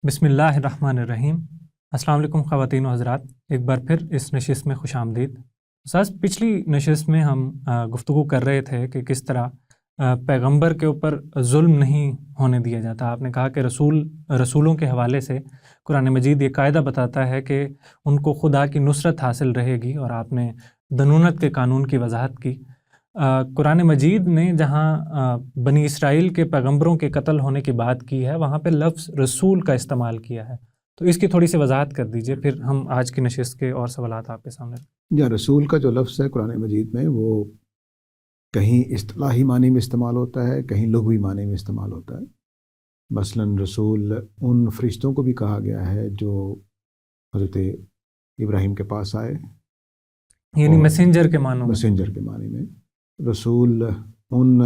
بسم اللہ الرحمن الرحیم۔ السلام علیکم خواتین و حضرات، ایک بار پھر اس نشست میں خوش آمدید۔ استاذ، پچھلی نشست میں ہم گفتگو کر رہے تھے کہ کس طرح پیغمبر کے اوپر ظلم نہیں ہونے دیا جاتا۔ آپ نے کہا کہ رسولوں کے حوالے سے قرآن مجید یہ قاعدہ بتاتا ہے کہ ان کو خدا کی نصرت حاصل رہے گی، اور آپ نے دنونت کے قانون کی وضاحت کی۔ قرآن مجید نے جہاں بنی اسرائیل کے پیغمبروں کے قتل ہونے کی بات کی ہے، وہاں پہ لفظ رسول کا استعمال کیا ہے، تو اس کی تھوڑی سی وضاحت کر دیجئے، پھر ہم آج کی نشست کے اور سوالات آپ کے سامنے۔ یا رسول کا جو لفظ ہے قرآن مجید میں، وہ کہیں اصطلاحی معنی میں استعمال ہوتا ہے، کہیں لغوی معنی میں استعمال ہوتا ہے۔ مثلاً رسول ان فرشتوں کو بھی کہا گیا ہے جو حضرت ابراہیم کے پاس آئے، یعنی میسنجر کے معنوں میں۔ میسنجر کے معنی میں رسول ان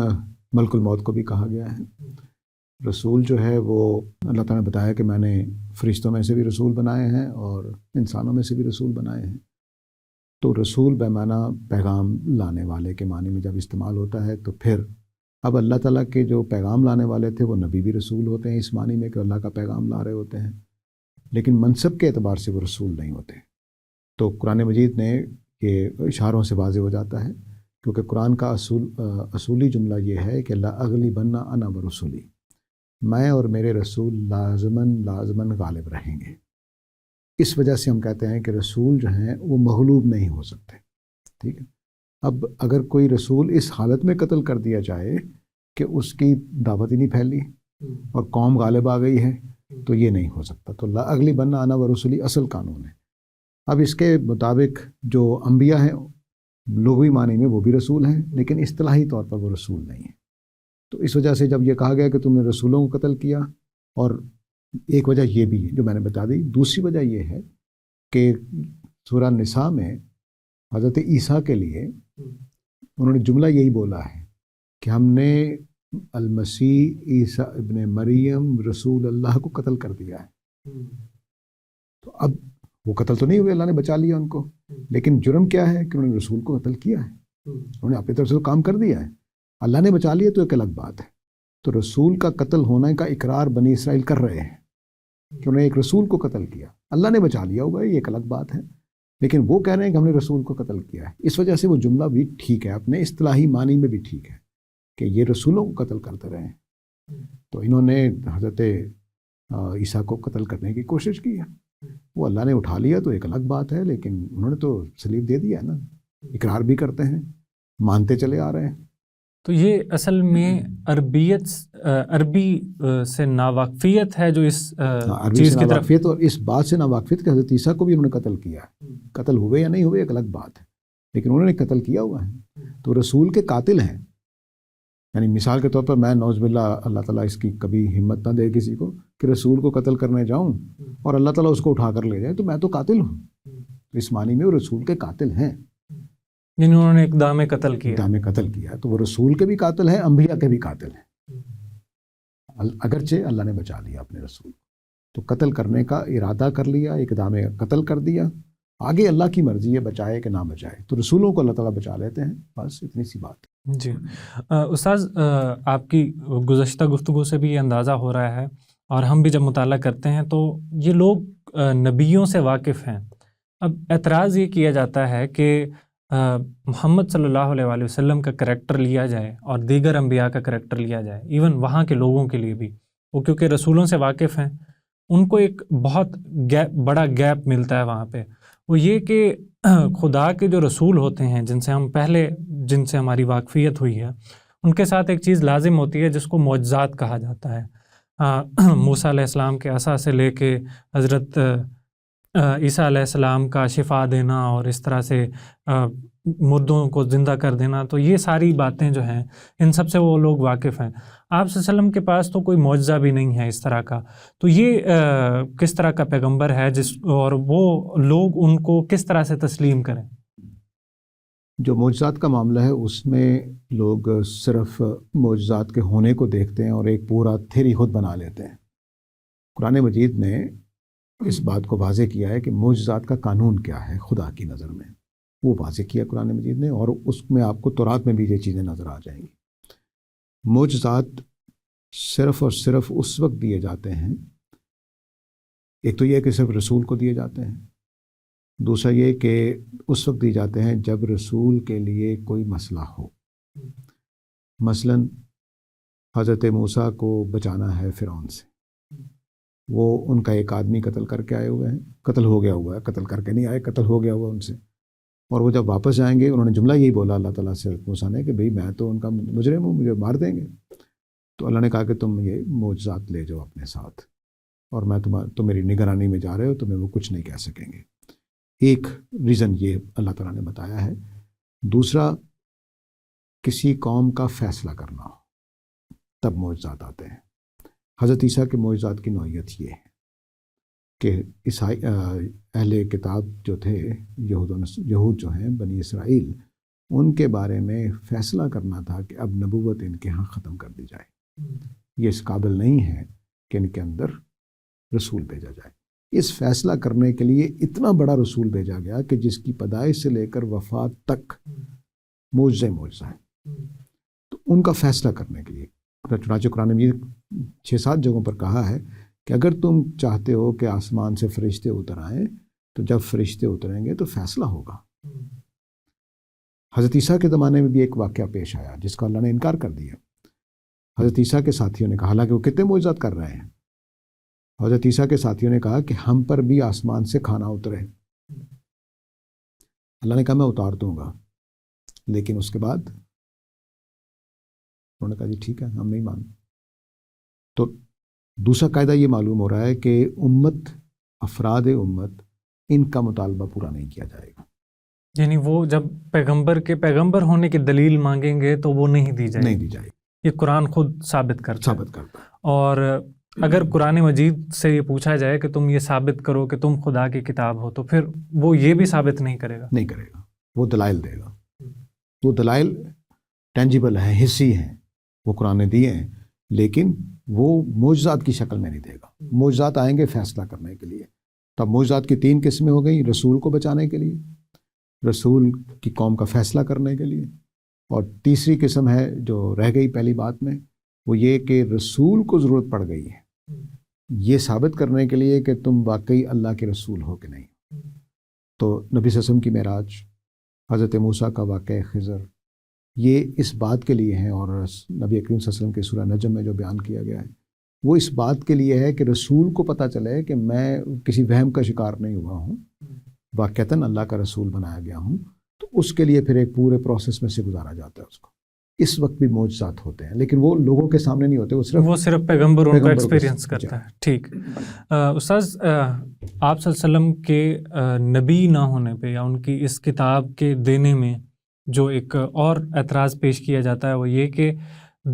ملک الموت کو بھی کہا گیا ہے۔ رسول جو ہے وہ اللہ تعالیٰ نے بتایا کہ میں نے فرشتوں میں سے بھی رسول بنائے ہیں اور انسانوں میں سے بھی رسول بنائے ہیں۔ تو رسول بیمانہ پیغام لانے والے کے معنی میں جب استعمال ہوتا ہے، تو پھر اب اللہ تعالیٰ کے جو پیغام لانے والے تھے وہ نبی بھی رسول ہوتے ہیں، اس معنی میں کہ اللہ کا پیغام لا رہے ہوتے ہیں، لیکن منصب کے اعتبار سے وہ رسول نہیں ہوتے۔ تو قرآن مجید نے یہ اشاروں سے واضح ہو جاتا ہے، کیونکہ قرآن کا اصولی جملہ یہ ہے کہ لا اغلبن انا ورسولی، میں اور میرے رسول لازماً غالب رہیں گے۔ اس وجہ سے ہم کہتے ہیں کہ رسول جو ہیں وہ مغلوب نہیں ہو سکتے، ٹھیک ہے۔ اب اگر کوئی رسول اس حالت میں قتل کر دیا جائے کہ اس کی دعوت ہی نہیں پھیلی اور قوم غالب آ گئی ہے، تو یہ نہیں ہو سکتا۔ تو لا اغلبن انا ورسولی اصل قانون ہے۔ اب اس کے مطابق جو انبیاء ہیں لغوی معنی میں وہ بھی رسول ہیں، لیکن اصطلاحی طور پر وہ رسول نہیں ہیں۔ تو اس وجہ سے جب یہ کہا گیا کہ تم نے رسولوں کو قتل کیا، اور ایک وجہ یہ بھی ہے جو میں نے بتا دی، دوسری وجہ یہ ہے کہ سورہ نساء میں حضرت عیسیٰ کے لیے انہوں نے جملہ یہی بولا ہے کہ ہم نے المسیح عیسیٰ ابن مریم رسول اللہ کو قتل کر دیا ہے۔ تو اب وہ قتل تو نہیں ہوئے، اللہ نے بچا لیا ان کو، لیکن جرم کیا ہے کہ انہوں نے رسول کو قتل کیا ہے، انہوں نے اپنی طرف سے کام کر دیا ہے، اللہ نے بچا لیا تو ایک الگ بات ہے۔ تو رسول کا قتل ہونے کا اقرار بنی اسرائیل کر رہے ہیں کہ انہوں نے ایک رسول کو قتل کیا، اللہ نے بچا لیا ہوگا، یہ ایک الگ بات ہے، لیکن وہ کہہ رہے ہیں کہ ہم نے رسول کو قتل کیا ہے۔ اس وجہ سے وہ جملہ بھی ٹھیک ہے، اپنے اصطلاحی معنی میں بھی ٹھیک ہے کہ یہ رسولوں کو قتل کرتے رہے ہیں۔ تو انہوں نے حضرت عیسیٰ کو قتل کرنے کی کوشش کی ہے، وہ اللہ نے اٹھا لیا تو ایک الگ بات ہے، لیکن انہوں نے تو صلیب دے دیا ہے نا، اقرار بھی کرتے ہیں، مانتے چلے آ رہے ہیں۔ تو یہ اصل میں عربی سے ناواقفیت ہے جو اس عربی سے ناواقفیت، اور اس بات سے ناواقفیت کہ حضرت عیسیٰ کو بھی انہوں نے قتل کیا ہے، قتل ہوئے یا نہیں ہوئے ایک الگ بات ہے، لیکن انہوں نے قتل کیا ہوا ہے، تو رسول کے قاتل ہیں۔ یعنی مثال کے طور پر میں نعوذ باللہ اللہ تعالیٰ اس کی کبھی ہمت نہ دے کسی کو کہ رسول کو قتل کرنے جاؤں اور اللہ تعالیٰ اس کو اٹھا کر لے جائے، تو میں تو قاتل ہوں، تو اس معنی میں وہ رسول کے قاتل ہیں، یعنی انہوں نے اقدام قتل کیا، اقدام قتل کیا، تو وہ رسول کے بھی قاتل ہیں، انبیاء کے بھی قاتل ہیں، اگرچہ اللہ نے بچا لیا اپنے رسول کو۔ تو قتل کرنے کا ارادہ کر لیا، اقدام قتل کر دیا، آگے اللہ کی مرضی ہے بچائے کہ نہ بچائے، تو رسولوں کو اللہ تعالیٰ بچا لیتے ہیں، بس اتنی سی بات۔ جی استاذ، آپ کی گزشتہ گفتگو سے بھی یہ اندازہ ہو رہا ہے، اور ہم بھی جب مطالعہ کرتے ہیں تو یہ لوگ نبیوں سے واقف ہیں۔ اب اعتراض یہ کیا جاتا ہے کہ محمد صلی اللہ علیہ وآلہ وسلم کا کریکٹر لیا جائے اور دیگر انبیاء کا کریکٹر لیا جائے، ایون وہاں کے لوگوں کے لیے بھی، وہ کیونکہ رسولوں سے واقف ہیں، ان کو ایک بہت بڑا گیپ ملتا ہے وہاں پہ۔ وہ یہ کہ خدا کے جو رسول ہوتے ہیں جن سے ہماری واقفیت ہوئی ہے، ان کے ساتھ ایک چیز لازم ہوتی ہے جس کو معجزات کہا جاتا ہے۔ موسیٰ علیہ السلام کے عصا سے لے کے حضرت عیسیٰ علیہ السلام کا شفا دینا اور اس طرح سے مردوں کو زندہ کر دینا، تو یہ ساری باتیں جو ہیں ان سب سے وہ لوگ واقف ہیں۔ آپ صلی اللہ علیہ وسلم کے پاس تو کوئی معجزہ بھی نہیں ہے اس طرح کا، تو یہ کس طرح کا پیغمبر ہے اور وہ لوگ ان کو کس طرح سے تسلیم کریں؟ جو معجزات کا معاملہ ہے اس میں لوگ صرف معجزات کے ہونے کو دیکھتے ہیں اور ایک پورا تھیری خود بنا لیتے ہیں۔ قرآن مجید نے اس بات کو واضح کیا ہے کہ معجزات کا قانون کیا ہے خدا کی نظر میں، وہ واضح کیا قرآن مجید نے، اور اس میں آپ کو تورات میں بھی یہ چیزیں نظر آ جائیں گی۔ معجزات صرف اور صرف اس وقت دیے جاتے ہیں ایک تو یہ کہ صرف رسول کو دیے جاتے ہیں، دوسرا یہ کہ اس وقت دیے جاتے ہیں جب رسول کے لیے کوئی مسئلہ ہو. مثلا حضرت موسیٰ کو بچانا ہے فرعون سے، وہ ان کا ایک آدمی قتل کر کے آئے ہوئے ہیں، قتل ہو گیا ہوا ہے، قتل کر کے نہیں آئے، قتل ہو گیا ہوا ان سے، اور وہ جب واپس جائیں گے انہوں نے جملہ یہی بولا اللہ تعالیٰ سے حضرت موسیٰ نے کہ بھئی میں تو ان کا مجرم ہوں، مجھے مار دیں گے. تو اللہ نے کہا کہ تم یہ معجزات لے جاؤ اپنے ساتھ، اور میں تم میری نگرانی میں جا رہے ہو، تمہیں وہ کچھ نہیں کہہ سکیں گے. ایک ریزن یہ اللہ تعالیٰ نے بتایا ہے. دوسرا، کسی قوم کا فیصلہ کرنا ہو تب معجزات آتے ہیں. حضرت عیسیٰ کے معجزات کی نوعیت یہ ہے کہ اہل کتاب جو تھے، یہود جو ہیں بنی اسرائیل، ان کے بارے میں فیصلہ کرنا تھا کہ اب نبوت ان کے ہاں ختم کر دی جائے. یہ اس قابل نہیں ہے کہ ان کے اندر رسول بھیجا جائے. اس فیصلہ کرنے کے لیے اتنا بڑا رسول بھیجا گیا کہ جس کی پیدائش سے لے کر وفات تک معجزہ ہے. تو ان کا فیصلہ کرنے کے لیے چنانچہ قرآن میں 6-7 جگہوں پر کہا ہے کہ اگر تم چاہتے ہو کہ آسمان سے فرشتے اتر آئیں تو جب فرشتے اتریں گے تو فیصلہ ہوگا. حضرت عیسیٰ کے زمانے میں بھی ایک واقعہ پیش آیا جس کا اللہ نے انکار کر دیا. حضرت عیسیٰ کے ساتھیوں نے کہا، حالانکہ وہ کتنے معجزات کر رہے ہیں، حضرت عیسیٰ کے ساتھیوں نے کہا کہ ہم پر بھی آسمان سے کھانا اترے. اللہ نے کہا میں اتار دوں گا، لیکن اس کے بعد انہوں نے کہا جی ٹھیک ہے ہم نہیں مانتے. تو دوسرا قاعدہ یہ معلوم ہو رہا ہے کہ افراد امت ان کا مطالبہ پورا نہیں کیا جائے گا. یعنی وہ جب پیغمبر ہونے کی دلیل مانگیں گے تو وہ نہیں دی جائے گی. یہ قرآن خود ثابت کرتا ہے. اور اگر قرآن مجید سے یہ پوچھا جائے کہ تم یہ ثابت کرو کہ تم خدا کی کتاب ہو، تو پھر وہ یہ بھی ثابت نہیں کرے گا. وہ دلائل دے گا. وہ دلائل ٹینجیبل ہیں، حسی ہیں، وہ قرآن نے دیے ہیں، لیکن وہ معجزات کی شکل میں نہیں دے گا. معجزات آئیں گے فیصلہ کرنے کے لیے. تب معجزات کی 3 قسمیں ہو گئیں: رسول کو بچانے کے لیے، رسول کی قوم کا فیصلہ کرنے کے لیے، اور تیسری قسم ہے جو رہ گئی پہلی بات میں، وہ یہ کہ رسول کو ضرورت پڑ گئی ہے یہ ثابت کرنے کے لیے کہ تم واقعی اللہ کے رسول ہو کہ نہیں. تو نبی صلی اللہ علیہ وسلم کی معراج، حضرت موسیٰ کا واقعہ خضر، یہ اس بات کے لیے ہیں، اور نبی اکرم صلی اللہ علیہ وسلم کے سورہ نجم میں جو بیان کیا گیا ہے وہ اس بات کے لیے ہے کہ رسول کو پتہ چلے کہ میں کسی وہم کا شکار نہیں ہوا ہوں، واقعتاً اللہ کا رسول بنایا گیا ہوں. تو اس کے لیے پھر ایک پورے پروسیس میں سے گزارا جاتا ہے اس کو. اس وقت بھی معجزات ہوتے ہیں لیکن وہ لوگوں کے سامنے نہیں ہوتے، وہ صرف پیغمبر ان کا ایکسپیرینس کرتا ہے. ٹھیک. استاذ، آپ صلی اللہ علیہ وسلم کے نبی نہ ہونے پہ یا ان کی اس کتاب کے دینے میں جو ایک اور اعتراض پیش کیا جاتا ہے وہ یہ کہ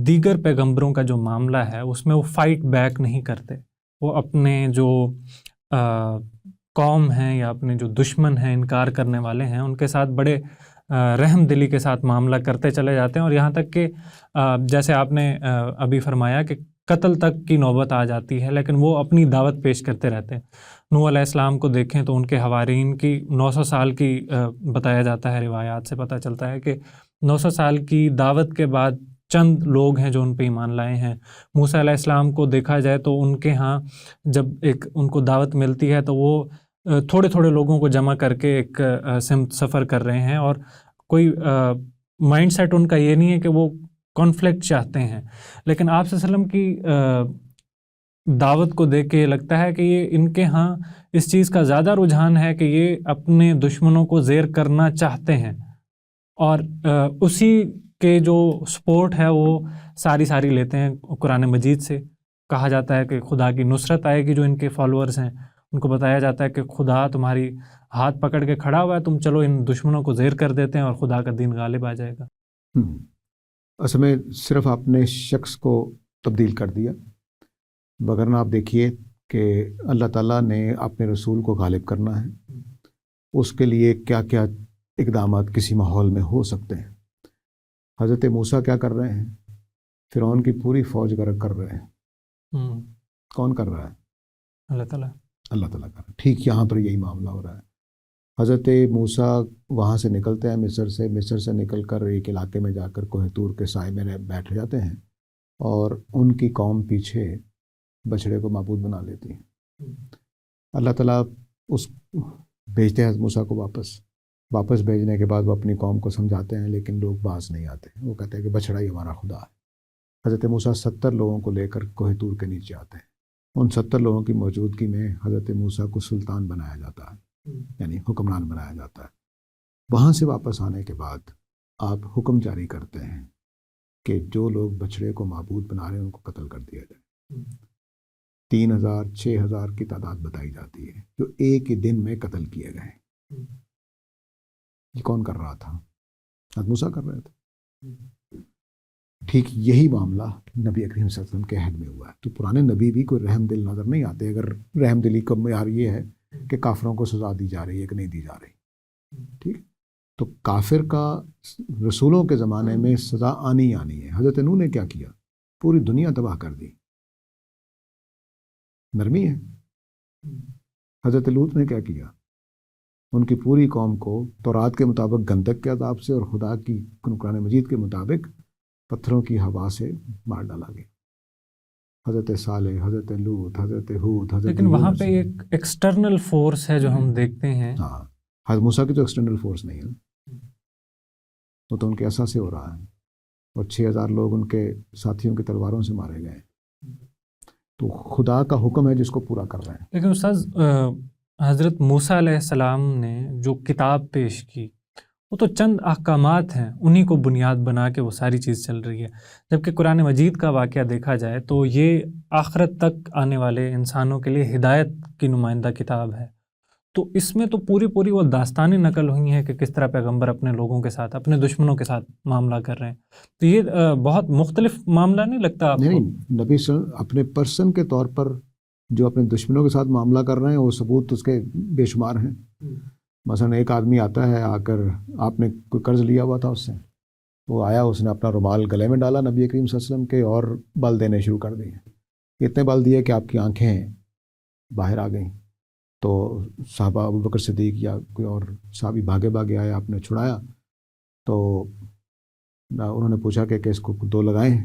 دیگر پیغمبروں کا جو معاملہ ہے اس میں وہ فائٹ بیک نہیں کرتے. وہ اپنے جو قوم ہیں یا اپنے جو دشمن ہیں، انکار کرنے والے ہیں، ان کے ساتھ بڑے رحم دلی کے ساتھ معاملہ کرتے چلے جاتے ہیں، اور یہاں تک کہ جیسے آپ نے ابھی فرمایا کہ قتل تک کی نوبت آ جاتی ہے، لیکن وہ اپنی دعوت پیش کرتے رہتے ہیں. نوح علیہ السلام کو دیکھیں تو ان کے حوارین کی 900 سال کی بتایا جاتا ہے، روایات سے پتہ چلتا ہے کہ 900 سال کی دعوت کے بعد چند لوگ ہیں جو ان پہ ایمان لائے ہیں. موسیٰ علیہ السلام کو دیکھا جائے تو ان کے ہاں جب ان کو دعوت ملتی ہے تو وہ تھوڑے تھوڑے لوگوں کو جمع کر کے ایک سمت سفر کر رہے ہیں، اور کوئی مائنڈ سیٹ ان کا یہ نہیں ہے کہ وہ کانفلکٹ چاہتے ہیں. لیکن آپ صلی اللہ علیہ وسلم کی دعوت کو دیکھ کے لگتا ہے کہ یہ ان کے ہاں اس چیز کا زیادہ رجحان ہے کہ یہ اپنے دشمنوں کو زیر کرنا چاہتے ہیں، اور اسی کے جو سپورٹ ہے وہ ساری لیتے ہیں. قرآن مجید سے کہا جاتا ہے کہ خدا کی نصرت آئے گی. جو ان کے فالوورز ہیں ان کو بتایا جاتا ہے کہ خدا تمہاری ہاتھ پکڑ کے کھڑا ہوا ہے، تم چلو ان دشمنوں کو زیر کر دیتے ہیں اور خدا کا دین غالب آ جائے گا. اصل میں صرف آپ نے شخص کو تبدیل کر دیا، وگرنہ آپ دیکھیے کہ اللہ تعالیٰ نے اپنے رسول کو غالب کرنا ہے، اس کے لیے کیا کیا اقدامات کسی ماحول میں ہو سکتے ہیں. حضرت موسیٰ کیا کر رہے ہیں؟ فرعون کی پوری فوج غرق کر رہے ہیں. کون کر رہا ہے؟ اللہ تعالیٰ کر رہا ہے. ٹھیک یہاں پر یہی معاملہ ہو رہا ہے. حضرت موسیٰ وہاں سے نکلتے ہیں مصر سے نکل کر ایک علاقے میں جا کر کوہ طور کے سائے میں بیٹھ جاتے ہیں، اور ان کی قوم پیچھے بچڑے کو معبود بنا لیتی ہے. اللہ تعالیٰ اس بھیجتے ہیں موسیٰ کو واپس بھیجنے کے بعد وہ اپنی قوم کو سمجھاتے ہیں، لیکن لوگ باز نہیں آتے، وہ کہتے ہیں کہ بچڑا ہی ہمارا خدا ہے۔ حضرت موسیٰ 70 لوگوں کو لے کر کوہ طور کے نیچے آتے ہیں، ان 70 لوگوں کی موجودگی میں حضرت موسیٰ کو سلطان بنایا جاتا ہے، یعنی حکمران بنایا جاتا ہے۔ وہاں سے واپس آنے کے بعد آپ حکم جاری کرتے ہیں کہ جو لوگ بچڑے کو معبود بنا رہے ہیں ان کو قتل کر دیا جائے۔ 3000 6000 کی تعداد بتائی جاتی ہے جو ایک ہی دن میں قتل کیے گئے۔ یہ کون کر رہا تھا؟ حضرت موسیٰ کر رہے تھے۔ ٹھیک یہی معاملہ نبی اکرم صلی اللہ علیہ وسلم کے عہد میں ہوا ہے۔ تو پرانے نبی بھی کوئی رحم دل نظر نہیں آتے۔ اگر رحم دلی کا معیار یہ ہے کہ کافروں کو سزا دی جا رہی ہے کہ نہیں دی جا رہی، ٹھیک، تو کافر کا رسولوں کے زمانے میں سزا آنی ہے۔ حضرت نوح نے کیا کیا؟ پوری دنیا تباہ کر دی، نرمی ہے۔ حضرت لوط نے کیا کیا؟ ان کی پوری قوم کو تورات کے مطابق گندک کے عذاب سے اور خدا کی قرآن مجید کے مطابق پتھروں کی ہوا سے مار ڈالا گیا۔ حضرت صالح، حضرت لوط، حضرت ہود، حضرت لیکن وہاں پہ ایک ایکسٹرنل فورس ہے جو ہم دیکھتے ہیں۔ ہاں، حضرت موسیٰ کی تو ایکسٹرنل فورس نہیں ہے، وہ تو ان کے عصا سے ہو رہا ہے، اور 6000 لوگ ان کے ساتھیوں کی تلواروں سے مارے گئے۔ تو خدا کا حکم ہے جس کو پورا کر رہے ہیں۔ لیکن استاذ، حضرت موسیٰ علیہ السلام نے جو کتاب پیش کی وہ تو چند احکامات ہیں، انہی کو بنیاد بنا کے وہ ساری چیز چل رہی ہے، جبکہ قرآن مجید کا واقعہ دیکھا جائے تو یہ آخرت تک آنے والے انسانوں کے لیے ہدایت کی نمائندہ کتاب ہے۔ تو اس میں تو پوری وہ داستانیں نقل ہوئی ہیں کہ کس طرح پیغمبر اپنے لوگوں کے ساتھ، اپنے دشمنوں کے ساتھ معاملہ کر رہے ہیں۔ تو یہ بہت مختلف معاملہ نہیں لگتا آپ کو؟ نہیں، نبی صلی اللہ علیہ وسلم اپنے پرسن کے طور پر جو اپنے دشمنوں کے ساتھ معاملہ کر رہے ہیں وہ ثبوت اس کے بے شمار ہیں۔ مثلا ایک آدمی آتا ہے، آ کر آپ نے کوئی قرض لیا ہوا تھا اس سے، وہ آیا، اس نے اپنا رومال گلے میں ڈالا نبی کریم صلی اللہ علیہ وسلم کے اور بل دینے شروع کر دیے، اتنے بل دیے کہ آپ کی آنکھیں باہر آ گئیں۔ تو صحابہ ابو بکر صدیق یا کوئی اور صحابی بھاگے آئے، آپ نے چھڑایا، تو انہوں نے پوچھا کہ اس کو 2 لگائیں،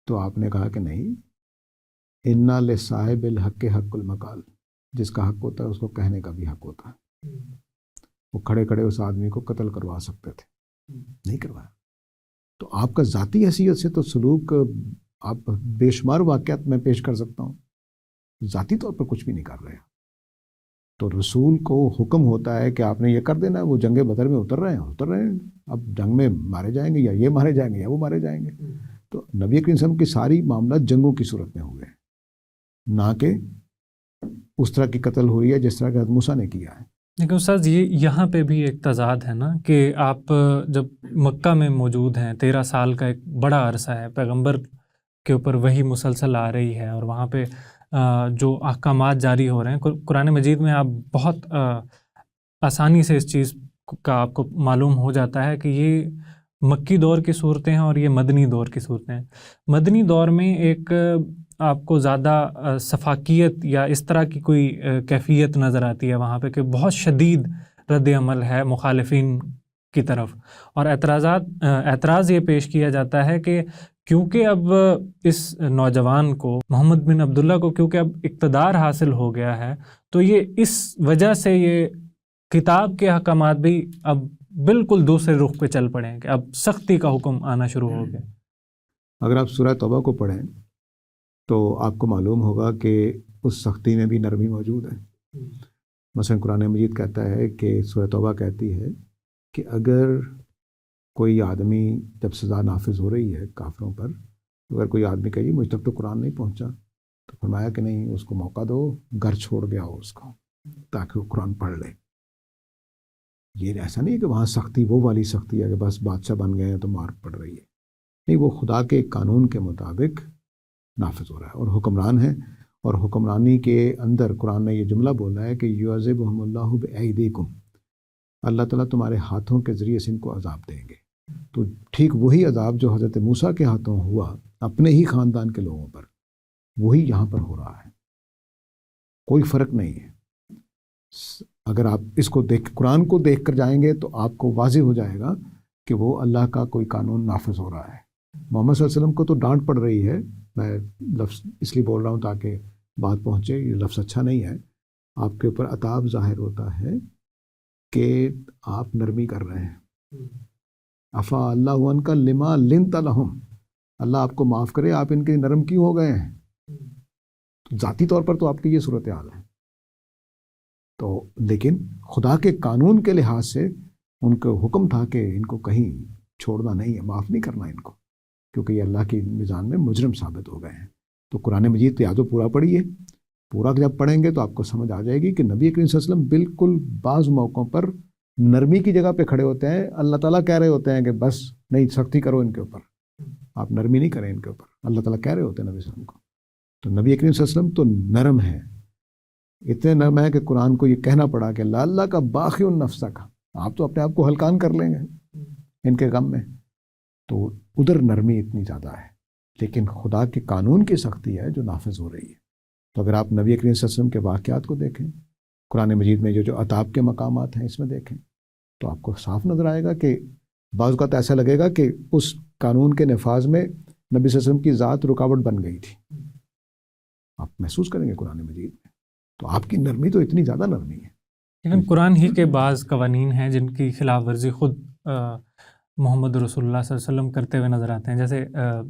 تو آپ نے کہا کہ نہیں، انا لصاحب الحق حق المقال، جس کا حق ہوتا ہے اس کو کہنے کا بھی حق ہوتا ہے۔ وہ کھڑے کھڑے اس آدمی کو قتل کروا سکتے تھے، نہیں کروایا۔ تو آپ کا ذاتی حیثیت سے تو سلوک آپ بے شمار واقعات میں پیش کر سکتا ہوں، ذاتی طور پر کچھ بھی نہیں کر رہے۔ تو رسول کو حکم ہوتا ہے کہ آپ نے یہ کر دینا۔ وہ جنگ بدر میں اتر رہے ہیں، اب جنگ میں مارے جائیں گے، یا یہ مارے جائیں گے یا وہ مارے جائیں گے۔ تو نبی کریم صلی اللہ علیہ وسلم کی ساری معاملات جنگوں کی صورت میں ہوئے ہیں، نہ کہ اس طرح کی قتل ہوئی ہے جس طرح کہ حضرت موسیٰ نے کیا ہے۔ لیکن استاذ، یہ یہاں پہ بھی ایک تضاد ہے نا کہ آپ جب مکہ میں موجود ہیں، 13 سال کا ایک بڑا عرصہ ہے، پیغمبر کے اوپر وحی مسلسل آ رہی ہے، اور وہاں پہ جو احکامات جاری ہو رہے ہیں قرآن مجید میں، آپ بہت آسانی سے اس چیز کا آپ کو معلوم ہو جاتا ہے کہ یہ مکی دور کی صورتیں ہیں اور یہ مدنی دور کی صورتیں ہیں۔ مدنی دور میں ایک آپ کو زیادہ سفاکیت یا اس طرح کی کوئی کیفیت نظر آتی ہے وہاں پہ کہ بہت شدید رد عمل ہے مخالفین کی طرف، اور اعتراض یہ پیش کیا جاتا ہے کہ کیونکہ اب اس نوجوان کو، محمد بن عبداللہ کو، کیونکہ اب اقتدار حاصل ہو گیا ہے، تو یہ اس وجہ سے یہ کتاب کے احکامات بھی اب بالکل دوسرے رخ پہ چل پڑے ہیں کہ اب سختی کا حکم آنا شروع ہو گیا۔ اگر آپ سورہ توبہ کو پڑھیں تو آپ کو معلوم ہوگا کہ اس سختی میں بھی نرمی موجود ہے۔ مثلا قرآن مجید کہتا ہے کہ سورہ توبہ کہتی ہے کہ اگر کوئی آدمی، جب سزا نافذ ہو رہی ہے کافروں پر، اگر کوئی آدمی کہے مجھ تک تو قرآن نہیں پہنچا، تو فرمایا کہ نہیں، اس کو موقع دو، گھر چھوڑ گیا ہو اس کو، تاکہ وہ قرآن پڑھ لے۔ یہ ایسا نہیں کہ وہاں سختی وہ والی سختی ہے کہ بس بادشاہ بن گئے ہیں تو مار پڑ رہی ہے، نہیں، وہ خدا کے قانون کے مطابق نافذ ہو رہا ہے، اور حکمران ہے، اور حکمرانی کے اندر قرآن نے یہ جملہ بولا ہے کہ یعذبہم اللہ بایدیکم، اللہ تعالیٰ تمہارے ہاتھوں کے ذریعے سے ان کو عذاب دیں گے۔ تو ٹھیک وہی عذاب جو حضرت موسیٰ کے ہاتھوں ہوا اپنے ہی خاندان کے لوگوں پر، وہی یہاں پر ہو رہا ہے، کوئی فرق نہیں ہے۔ اگر آپ اس کو قرآن کو دیکھ کر جائیں گے تو آپ کو واضح ہو جائے گا کہ وہ اللہ کا کوئی قانون نافذ ہو رہا ہے۔ محمد صلی اللہ علیہ وسلم کو تو ڈانٹ پڑ رہی ہے، میں لفظ اس لیے بول رہا ہوں تاکہ بات پہنچے، یہ لفظ اچھا نہیں ہے، آپ کے اوپر عتاب ظاہر ہوتا ہے کہ آپ نرمی کر رہے ہیں. عفا اللہ عنک لما لنت لہم، اللہ آپ کو معاف کرے، آپ ان کے نرم کیوں ہو گئے ہیں. ذاتی طور پر تو آپ کی یہ صورتحال ہے. تو لیکن خدا کے قانون کے لحاظ سے ان کو حکم تھا کہ ان کو کہیں چھوڑنا نہیں ہے، معاف نہیں کرنا ان کو، کیونکہ یہ اللہ کی میزان میں مجرم ثابت ہو گئے ہیں. تو قرآن مجید یا تو پورا پڑھیے، پورا جب پڑھیں گے تو آپ کو سمجھ آ جائے گی کہ نبی کریم صلی اللہ علیہ وسلم بالکل بعض موقعوں پر نرمی کی جگہ پہ کھڑے ہوتے ہیں. اللہ تعالیٰ کہہ رہے ہوتے ہیں کہ بس نہیں، سختی کرو ان کے اوپر، آپ نرمی نہیں کریں ان کے اوپر. اللہ تعالیٰ کہہ رہے ہوتے ہیں نبی صلی اللہ علیہ وسلم کو. تو نبی کریم صلی اللہ علیہ وسلم تو نرم ہے، اتنے نرم ہے کہ قرآن کو یہ کہنا پڑا کہ اللہ کا باقی النفس کا، آپ تو اپنے آپ کو ہلکان کر لیں گے ان کے غم میں. تو ادھر نرمی اتنی زیادہ ہے، لیکن خدا کے قانون کی سختی ہے جو نافذ ہو رہی ہے. تو اگر آپ نبی کریم صلی اللہ علیہ وسلم کے واقعات کو دیکھیں، قرآن مجید میں جو عطاب کے مقامات ہیں اس میں دیکھیں، تو آپ کو صاف نظر آئے گا کہ بعض اوقات ایسا لگے گا کہ اس قانون کے نفاذ میں نبی صلی اللہ علیہ وسلم کی ذات رکاوٹ بن گئی تھی. آپ محسوس کریں گے قرآن مجید میں. تو آپ کی نرمی تو اتنی زیادہ نرمی ہے. لیکن قرآن ہی کے بعض قوانین ہیں جن کی خلاف ورزی خود محمد رسول اللہ صلی اللہ علیہ وسلم کرتے ہوئے نظر آتے ہیں. جیسے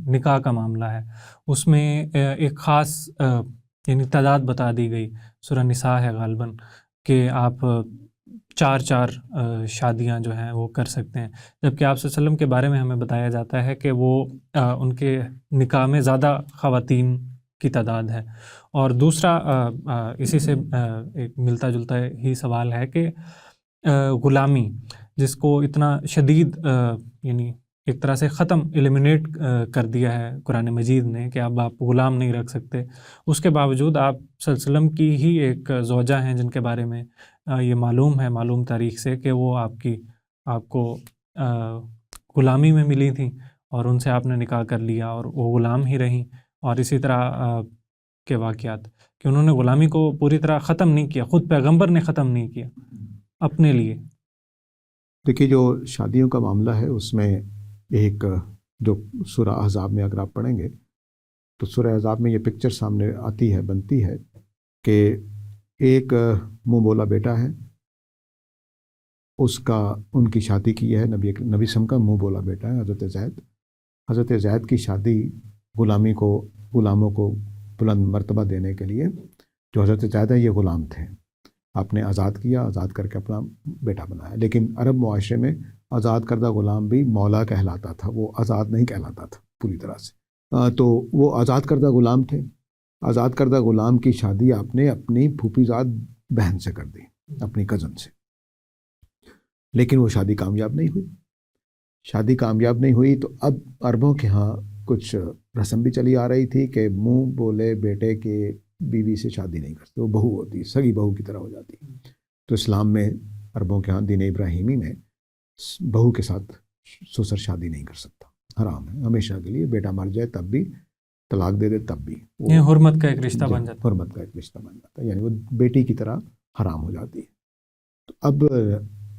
نکاح کا معاملہ ہے، اس میں ایک خاص یعنی تعداد بتا دی گئی، سورہ نساء ہے غالباً، کہ آپ 4 شادیاں جو ہیں وہ کر سکتے ہیں، جبکہ آپ صلی اللہ علیہ وسلم کے بارے میں ہمیں بتایا جاتا ہے کہ وہ ان کے نکاح میں زیادہ خواتین کی تعداد ہے. اور دوسرا اسی سے ایک ملتا جلتا ہی سوال ہے کہ غلامی، جس کو اتنا شدید یعنی ایک طرح سے ایلیمینیٹ کر دیا ہے قرآن مجید نے کہ اب آپ غلام نہیں رکھ سکتے، اس کے باوجود آپ صلی اللہ علیہ وسلم کی ہی ایک زوجہ ہیں جن کے بارے میں یہ معلوم تاریخ سے کہ وہ آپ کو غلامی میں ملی تھیں اور ان سے آپ نے نکاح کر لیا اور وہ غلام ہی رہیں. اور اسی طرح کے واقعات کہ انہوں نے غلامی کو پوری طرح ختم نہیں کیا، خود پیغمبر نے ختم نہیں کیا اپنے لیے. دیکھیے جو شادیوں کا معاملہ ہے اس میں ایک جو سورہ احزاب میں اگر آپ پڑھیں گے تو سورہ احزاب میں یہ پکچر سامنے آتی ہے، بنتی ہے کہ ایک منہ بولا بیٹا ہے، اس کا ان کی شادی کی ہے نبی سم کا منہ بولا بیٹا ہے حضرت زید کی شادی غلاموں کو بلند مرتبہ دینے کے لیے. جو حضرت زید ہے یہ غلام تھے، آپ نے آزاد کیا، آزاد کر کے اپنا بیٹا بنایا. لیکن عرب معاشرے میں آزاد کردہ غلام بھی مولا کہلاتا تھا، وہ آزاد نہیں کہلاتا تھا پوری طرح سے. تو وہ آزاد کردہ غلام تھے. آزاد کردہ غلام کی شادی آپ نے اپنی پھوپھی زاد بہن سے کر دی، اپنی کزن سے. لیکن وہ شادی کامیاب نہیں ہوئی. تو اب عربوں کے ہاں کچھ رسم بھی چلی آ رہی تھی کہ منہ بولے بیٹے کے بیوی سے شادی نہیں کرتے، وہ بہو ہوتی، سگی بہو کی طرح ہو جاتی. تو اسلام میں عربوں کے ہاں دین ابراہیمی میں بہو کے ساتھ سسر شادی نہیں کر سکتا، حرام ہے ہمیشہ کے لیے. بیٹا مر جائے تب بھی، طلاق دے دے تب بھی، یہ حرمت کا ایک رشتہ بن جاتا ہے، یعنی وہ بیٹی کی طرح حرام ہو جاتی ہے. تو اب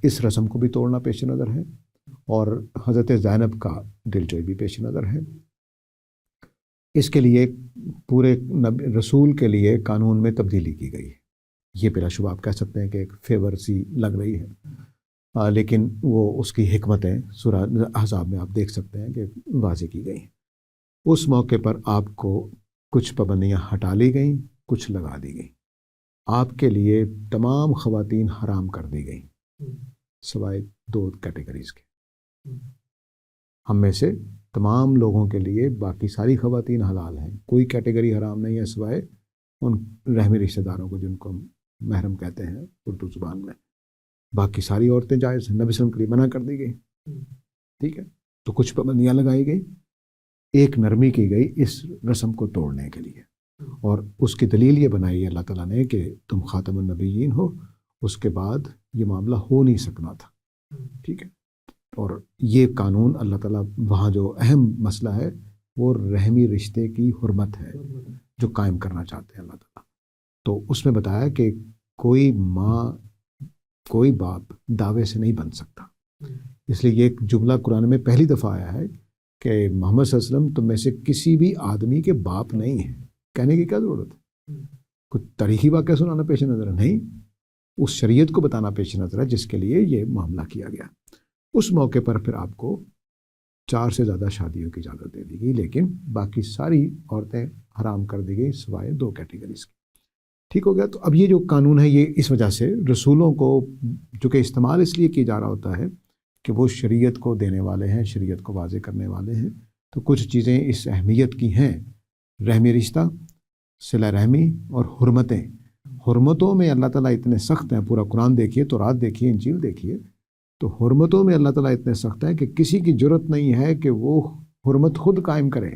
اس رسم کو بھی توڑنا پیش نظر ہے، اور حضرت زینب کا دلجوئی بھی پیش نظر ہے. اس کے لیے پورے رسول کے لیے قانون میں تبدیلی کی گئی ہے. یہ بلا شبہ آپ کہہ سکتے ہیں کہ ایک فیور سی لگ رہی ہے، لیکن وہ اس کی حکمتیں سورہ احزاب میں آپ دیکھ سکتے ہیں کہ واضح کی گئی ہیں. اس موقع پر آپ کو کچھ پابندیاں ہٹا لی گئیں، کچھ لگا دی گئیں. آپ کے لیے تمام خواتین حرام کر دی گئیں سوائے 2 کیٹیگریز کے. ہم میں سے تمام لوگوں کے لیے باقی ساری خواتین حلال ہیں، کوئی کیٹیگری حرام نہیں ہے سوائے ان رحمی رشتہ داروں کو جن کو محرم کہتے ہیں اردو زبان میں. باقی ساری عورتیں جائز ہیں، نبی صلی اللہ علیہ وسلم کے لیے منع کر دی گئی. ٹھیک ہے، تو کچھ پابندیاں لگائی گئی، ایک نرمی کی گئی اس رسم کو توڑنے کے لیے. اور اس کی دلیل یہ بنائی اللہ تعالیٰ نے کہ تم خاتم النبیین ہو، اس کے بعد یہ معاملہ ہو نہیں سکنا تھا. ٹھیک ہے، اور یہ قانون اللہ تعالیٰ وہاں جو اہم مسئلہ ہے وہ رحمی رشتے کی حرمت ہے جو قائم کرنا چاہتے ہیں اللہ تعالیٰ. تو اس میں بتایا کہ کوئی ماں کوئی باپ دعوے سے نہیں بن سکتا. اس لیے یہ جملہ قرآن میں پہلی دفعہ آیا ہے کہ محمد صلی اللہ علیہ وسلم تم میں سے کسی بھی آدمی کے باپ نہیں ہیں. کہنے کی کیا ضرورت ہے؟ کچھ تاریخی واقعہ سنانا پیش نظر ہے، نہیں، اس شریعت کو بتانا پیش نظر ہے جس کے لیے یہ معاملہ کیا گیا۔ اس موقع پر پھر آپ کو 4 سے زیادہ شادیوں کی اجازت دے دی گئی، لیکن باقی ساری عورتیں حرام کر دی گئی سوائے 2 کیٹیگریز کی۔ ٹھیک ہو گیا؟ تو اب یہ جو قانون ہے یہ اس وجہ سے رسولوں کو چونکہ استعمال اس لیے کیا جا رہا ہوتا ہے کہ وہ شریعت کو دینے والے ہیں، شریعت کو واضح کرنے والے ہیں، تو کچھ چیزیں اس اہمیت کی ہیں، رحمی رشتہ، صلہ رحمی اور حرمتیں۔ حرمتوں میں اللہ تعالیٰ اتنے سخت ہیں، پورا قرآن دیکھیے، تورات دیکھیے، انجیل دیکھیے، تو حرمتوں میں اللہ تعالیٰ اتنے سخت ہیں کہ کسی کی جرت نہیں ہے کہ وہ حرمت خود قائم کرے۔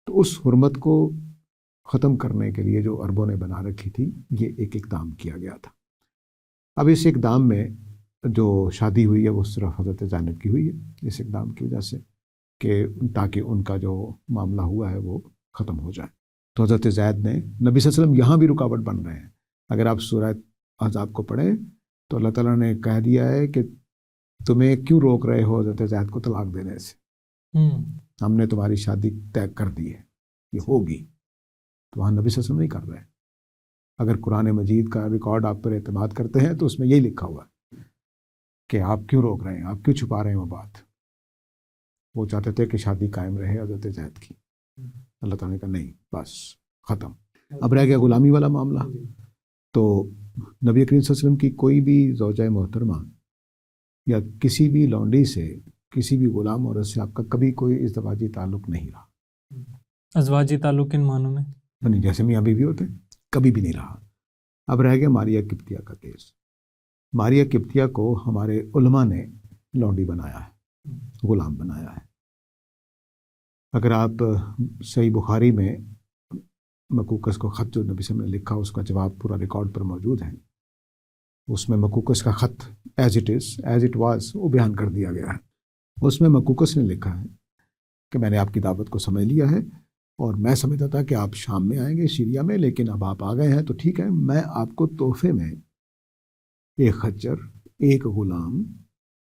تو اس حرمت کو ختم کرنے کے لیے جو عربوں نے بنا رکھی تھی، یہ ایک اقدام کیا گیا تھا۔ اب اس اقدام میں جو شادی ہوئی ہے وہ صرف حضرت زینب کی ہوئی ہے، اس اقدام کی وجہ سے کہ تاکہ ان کا جو معاملہ ہوا ہے وہ ختم ہو جائے۔ تو حضرت زید نے نبی صلی اللہ علیہ وسلم یہاں بھی رکاوٹ بن رہے ہیں۔ اگر آپ سورہ احزاب کو پڑھیں تو اللہ تعالیٰ نے کہہ دیا ہے کہ تمہیں کیوں روک رہے ہو حضرت زید کو طلاق دینے سے، ہم نے تمہاری شادی طے کر دی ہے، یہ ہوگی۔ تو وہاں نبی صلی اللہ علیہ وسلم نہیں کر رہے ہیں۔ اگر قرآن مجید کا ریکارڈ آپ پر اعتماد کرتے ہیں تو اس میں یہی لکھا ہوا ہے کہ آپ کیوں روک رہے ہیں، آپ کیوں چھپا رہے ہیں وہ بات۔ وہ چاہتے تھے کہ شادی قائم رہے حضرت زید کی، اللہ تعالیٰ نے کہا نہیں، بس ختم۔ اب رہ گیا غلامی والا معاملہ۔ تو نبی کریم صلی اللہ علیہ وسلم کی کوئی بھی زوجہ محترمہ یا کسی بھی لونڈی سے، کسی بھی غلام عورت سے آپ کا کبھی کوئی ازدواجی تعلق نہیں رہا۔ ازواجی تعلق کن معنوں میں؟ یعنی جیسے میاں بیوی ہوتے ہیں، کبھی بھی نہیں رہا۔ اب رہ گیا ماریہ قبطیہ کا کیس۔ ماریہ قبطیہ کو ہمارے علماء نے لونڈی بنایا ہے، غلام بنایا ہے۔ اگر آپ صحیح بخاری میں مکوکس کو خط جو نبی صلی اللہ علیہ وسلم نے لکھا، اس کا جواب پورا ریکارڈ پر موجود ہے، اس میں مکوکس کا خط ایز اٹ واز وہ بیان کر دیا گیا ہے۔ اس میں مکوکس نے لکھا ہے کہ میں نے آپ کی دعوت کو سمجھ لیا ہے اور میں سمجھتا تھا کہ آپ شام میں آئیں گے، سیریا میں، لیکن اب آپ آ گئے ہیں تو ٹھیک ہے، میں آپ کو تحفے میں 1 خچر، 1 غلام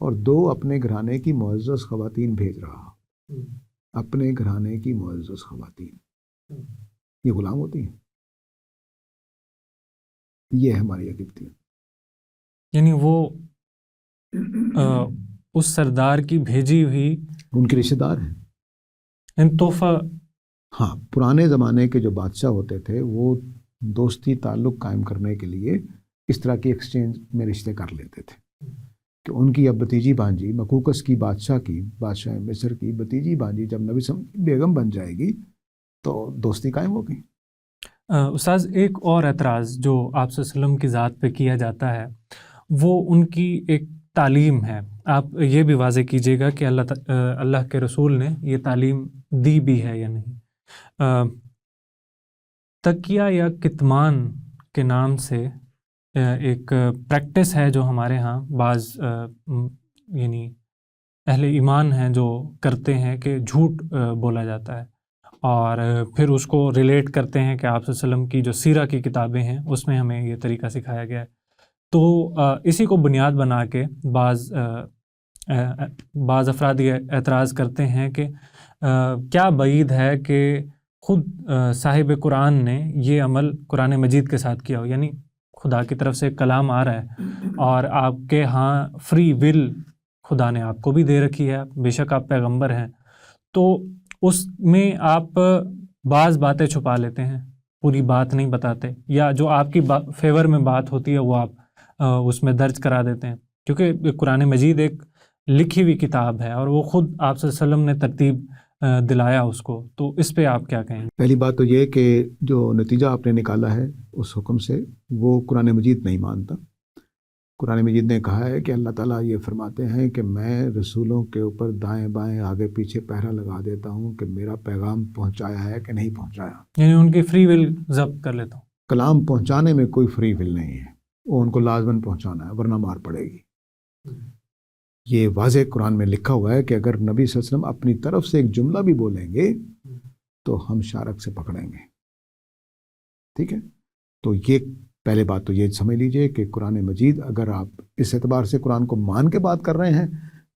اور 2 اپنے گھرانے کی معزز خواتین بھیج رہا ہوں۔ اپنے گھرانے کی معزز خواتین، یہ غلام ہوتی ہیں، یہ ہے ہماری قبطیہ۔ یعنی وہ اس سردار کی بھیجی ہوئی ان کے رشتہ دار ہیں، ان تحفہ۔ ہاں، پرانے زمانے کے جو بادشاہ ہوتے تھے وہ دوستی تعلق قائم کرنے کے لیے اس طرح کی ایکسچینج میں رشتے کر لیتے تھے کہ ان کی اب بھتیجی بانجی مکوکس کی بادشاہ مصر کی بھتیجی بانجی جب نبی صلی اللہ علیہ وسلم کی بیگم بن جائے گی تو دوستی قائم ہوگی۔ استاذ، ایک اور اعتراض جو آپ صلی اللہ علیہ وسلم کی ذات پہ کیا جاتا ہے وہ ان کی ایک تعلیم ہے۔ آپ یہ بھی واضح کیجیے گا کہ اللہ کے رسول نے یہ تعلیم دی بھی ہے یا نہیں۔ تقیہ یا کتمان کے نام سے ایک پریکٹس ہے جو ہمارے ہاں بعض یعنی اہل ایمان ہیں جو کرتے ہیں کہ جھوٹ بولا جاتا ہے، اور پھر اس کو ریلیٹ کرتے ہیں کہ آپ صلی اللہ علیہ وسلم کی جو سیرہ کی کتابیں ہیں اس میں ہمیں یہ طریقہ سکھایا گیا ہے۔ تو اسی کو بنیاد بنا کے بعض افراد یہ اعتراض کرتے ہیں کہ کیا بعید ہے کہ خود صاحب قرآن نے یہ عمل قرآن مجید کے ساتھ کیا ہو، یعنی خدا کی طرف سے کلام آ رہا ہے اور آپ کے ہاں فری ول خدا نے آپ کو بھی دے رکھی ہے، بے شک آپ پیغمبر ہیں، تو اس میں آپ بعض باتیں چھپا لیتے ہیں، پوری بات نہیں بتاتے، یا جو آپ کی فیور میں بات ہوتی ہے وہ آپ اس میں درج کرا دیتے ہیں، کیونکہ قرآن مجید ایک لکھی ہوئی کتاب ہے اور وہ خود آپ صلی اللہ علیہ وسلم نے ترتیب دلایا اس کو، تو اس پہ آپ کیا کہیں گے؟ پہلی بات تو یہ کہ جو نتیجہ آپ نے نکالا ہے اس حکم سے وہ قرآن مجید نہیں مانتا۔ قرآن مجید نے کہا ہے کہ اللہ تعالیٰ یہ فرماتے ہیں کہ میں رسولوں کے اوپر دائیں بائیں آگے پیچھے پہرا لگا دیتا ہوں کہ میرا پیغام پہنچایا ہے کہ نہیں پہنچایا، یعنی ان کی فری ول ضبط کر لیتا ہوں۔ کلام پہنچانے میں کوئی فری ول نہیں ہے، وہ ان کو لازماً پہنچانا ہے ورنہ مار پڑے گی۔ یہ واضح قرآن میں لکھا ہوا ہے کہ اگر نبی صلی اللہ علیہ وسلم اپنی طرف سے ایک جملہ بھی بولیں گے تو ہم شارک سے پکڑیں گے، ٹھیک ہے؟ تو یہ پہلے بات تو یہ سمجھ لیجئے کہ قرآن مجید، اگر آپ اس اعتبار سے قرآن کو مان کے بات کر رہے ہیں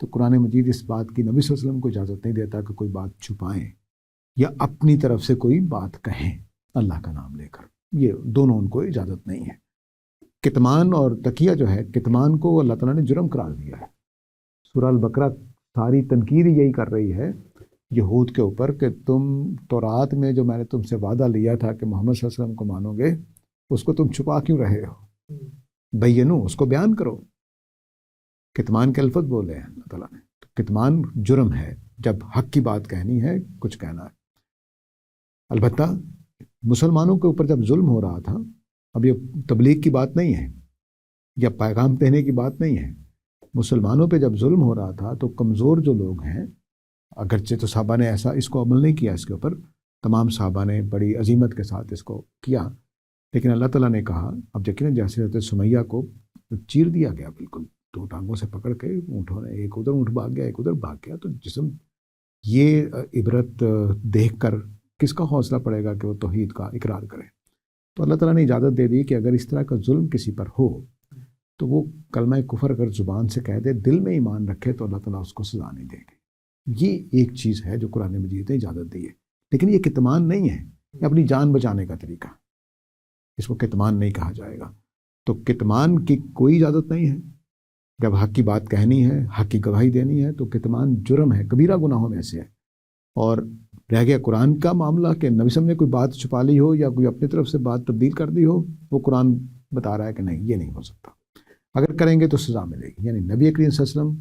تو قرآن مجید اس بات کی نبی صلی اللہ علیہ وسلم کو اجازت نہیں دیتا کہ کوئی بات چھپائیں یا اپنی طرف سے کوئی بات کہیں اللہ کا نام لے کر۔ یہ دونوں ان کو اجازت نہیں ہے. کتمان اور تقیہ جو ہے، کتمان کو اللہ تعالیٰ نے جرم قرار دیا ہے. سورہ البقرہ ساری تنقید یہی کر رہی ہے یہود کے اوپر کہ تم تورات میں جو میں نے تم سے وعدہ لیا تھا کہ محمد صلی اللہ علیہ وسلم کو مانو گے، اس کو تم چھپا کیوں رہے ہو؟ بینو، اس کو بیان کرو. کتمان کے الفاظ بولے ہیں اللہ تعالیٰ نے. کتمان جرم ہے جب حق کی بات کہنی ہے، کچھ کہنا ہے. البتہ مسلمانوں کے اوپر جب ظلم ہو رہا تھا، اب یہ تبلیغ کی بات نہیں ہے یا پیغام دینے کی بات نہیں ہے، مسلمانوں پہ جب ظلم ہو رہا تھا تو کمزور جو لوگ ہیں، اگرچہ تو صحابہ نے ایسا اس کو عمل نہیں کیا، اس کے اوپر تمام صحابہ نے بڑی عظیمت کے ساتھ اس کو کیا، لیکن اللہ تعالیٰ نے کہا اب یقیناً جیسے حضرت سمیہ کو چیر دیا گیا، بالکل 2 ٹانگوں سے پکڑ کے، اونٹوں نے ایک ادھر اونٹ بھاگ گیا، ایک ادھر بھاگ گیا، تو جسم یہ عبرت دیکھ کر کس کا حوصلہ پڑے گا کہ وہ توحید کا اقرار کرے. تو اللہ تعالیٰ نے اجازت دے دی کہ اگر اس طرح کا ظلم کسی پر ہو تو وہ کلمہ کفر اگر زبان سے کہہ دے، دل میں ایمان رکھے، تو اللہ تعالیٰ اس کو سزا نہیں دے گے. یہ ایک چیز ہے جو قرآن مجید نے اجازت دی ہے، لیکن یہ کتمان نہیں ہے، یہ اپنی جان بچانے کا طریقہ، اس کو کتمان نہیں کہا جائے گا. تو کتمان کی کوئی اجازت نہیں ہے. جب حق کی بات کہنی ہے، حق کی گواہی دینی ہے، تو کتمان جرم ہے، کبیرہ گناہوں میں سے ہے. اور رہ گیا قرآن کا معاملہ کہ نبی صلی اللہ علیہ وسلم نے کوئی بات چھپا لی ہو یا کوئی اپنی طرف سے بات تبدیل کر دی ہو، وہ قرآن بتا رہا ہے کہ نہیں، یہ نہیں ہو سکتا. اگر کریں گے تو سزا ملے گی. یعنی نبی کریم صلی اللہ علیہ وسلم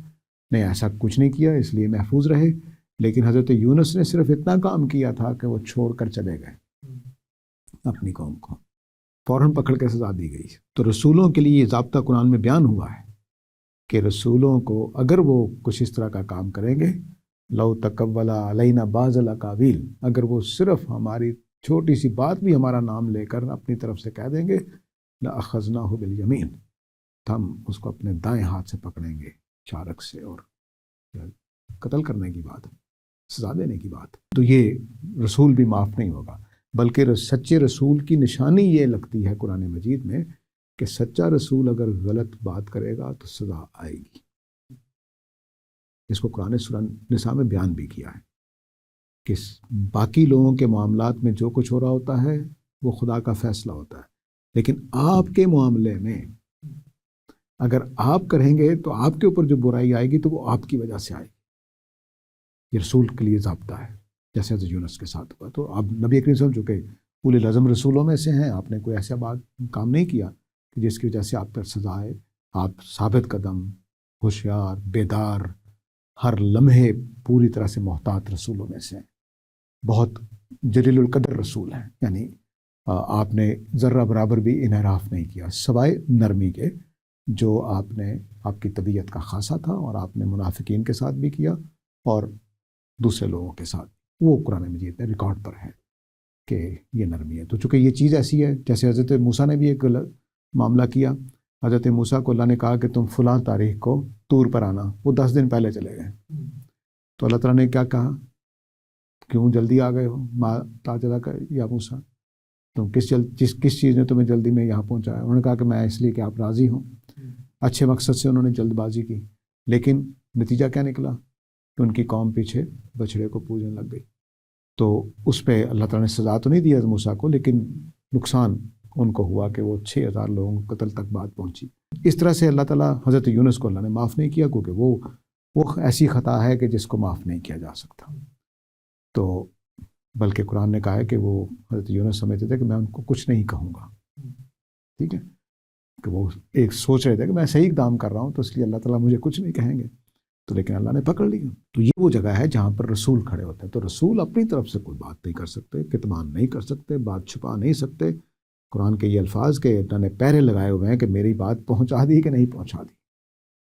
نے ایسا کچھ نہیں کیا، اس لیے محفوظ رہے. لیکن حضرت یونس نے صرف اتنا کام کیا تھا کہ وہ چھوڑ کر چلے گئے اپنی قوم کو، فوراً پکڑ کے سزا دی گئی. تو رسولوں کے لیے یہ ضابطہ قرآن میں بیان ہوا ہے کہ رسولوں کو اگر وہ کچھ اس طرح کا کام کریں گے، لو تقولا علینا بعض الاقاویل، اگر وہ صرف ہماری چھوٹی سی بات بھی ہمارا نام لے کر اپنی طرف سے کہہ دیں گے، لأخذناہ بالیمین، ہم اس کو اپنے دائیں ہاتھ سے پکڑیں گے چارک سے، اور قتل کرنے کی بات، سزا دینے کی بات. تو یہ رسول بھی معاف نہیں ہوگا، بلکہ سچے رسول کی نشانی یہ لگتی ہے قرآن مجید میں کہ سچا رسول اگر غلط بات کرے گا تو سزا آئے گی. اس کو قرآن سورہ نساء میں بیان بھی کیا ہے کہ باقی لوگوں کے معاملات میں جو کچھ ہو رہا ہوتا ہے وہ خدا کا فیصلہ ہوتا ہے، لیکن آپ کے معاملے میں اگر آپ کریں گے تو آپ کے اوپر جو برائی آئے گی تو وہ آپ کی وجہ سے آئے گی. یہ رسول کے لیے ضابطہ ہے، جیسے حضرت یونس کے ساتھ ہوا. تو آپ نبی کریم صلی اللہ علیہ وسلم جو کہ اولی العزم رسولوں میں سے ہیں، آپ نے کوئی ایسا کام نہیں کیا کہ جس کی وجہ سے آپ پر سزا آئے. آپ ثابت قدم، ہوشیار، بیدار، ہر لمحے پوری طرح سے محتاط رسولوں میں سے ہیں. بہت جلیل القدر رسول ہیں، یعنی آپ نے ذرہ برابر بھی انحراف نہیں کیا، سوائے نرمی کے جو آپ نے آپ کی طبیعت کا خاصہ تھا، اور آپ نے منافقین کے ساتھ بھی کیا اور دوسرے لوگوں کے ساتھ. وہ قرآن مجید میں ریکارڈ پر ہے کہ یہ نرمی ہے. تو چونکہ یہ چیز ایسی ہے، جیسے حضرت موسیٰ نے بھی ایک معاملہ کیا. حضرت موسیٰ کو اللہ نے کہا کہ تم فلاں تاریخ کو طور پر آنا، وہ 10 دن پہلے چلے گئے. تو اللہ تعالیٰ نے کیا کہا، کیوں جلدی آ گئے ہو ما تاجلا کا یا موسیٰ، تم کس چیز نے تمہیں جلدی میں یہاں پہنچایا؟ انہوں نے کہا کہ میں اس لیے کہ آپ راضی ہوں. اچھے مقصد سے انہوں نے جلد بازی کی، لیکن نتیجہ کیا نکلا کہ ان کی قوم پیچھے بچڑے کو پوجنے لگ گئی. تو اس پہ اللہ تعالیٰ نے سزا تو نہیں دی حضرت موسیٰ کو، لیکن نقصان ان کو ہوا کہ وہ 6000 لوگوں کو قتل تک بات پہنچی. اس طرح سے اللہ تعالیٰ حضرت یونس کو اللہ نے معاف نہیں کیا، کیونکہ وہ ایسی خطا ہے کہ جس کو معاف نہیں کیا جا سکتا. تو بلکہ قرآن نے کہا ہے کہ وہ حضرت یونس سمجھتے تھے کہ میں ان کو کچھ نہیں کہوں گا. ٹھیک ہے، کہ وہ ایک سوچ رہے تھے کہ میں صحیح اقدام کر رہا ہوں، تو اس لیے اللہ تعالیٰ مجھے کچھ نہیں کہیں گے. تو لیکن اللہ نے پکڑ لیا. تو یہ وہ جگہ ہے جہاں پر رسول کھڑے ہوتے ہیں. تو رسول اپنی طرف سے کوئی بات نہیں کر سکتے، کتمان نہیں کر سکتے، بات چھپا نہیں سکتے. قرآن کے یہ الفاظ کے اللہ نے پہرے لگائے ہوئے ہیں کہ میری بات پہنچا دی کہ نہیں پہنچا دی.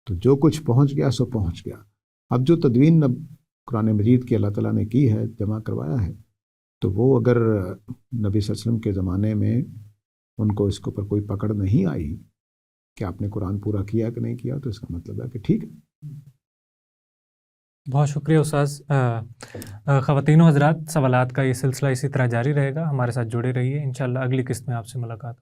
تو جو کچھ پہنچ گیا سو پہنچ گیا. اب جو تدوین قرآن مجید کی اللہ تعالیٰ نے کی ہے، جمع کروایا ہے، تو وہ اگر نبی صلی اللہ علیہ وسلم کے زمانے میں ان کو اس کے اوپر کوئی پکڑ نہیں آئی کہ آپ نے قرآن پورا کیا کہ نہیں کیا، تو اس کا مطلب ہے کہ ٹھیک ہے. بہت شکریہ استاذ. خواتین و حضرات، سوالات کا یہ سلسلہ اسی طرح جاری رہے گا. ہمارے ساتھ جڑے رہیے. انشاءاللہ اگلی قسط میں آپ سے ملاقات.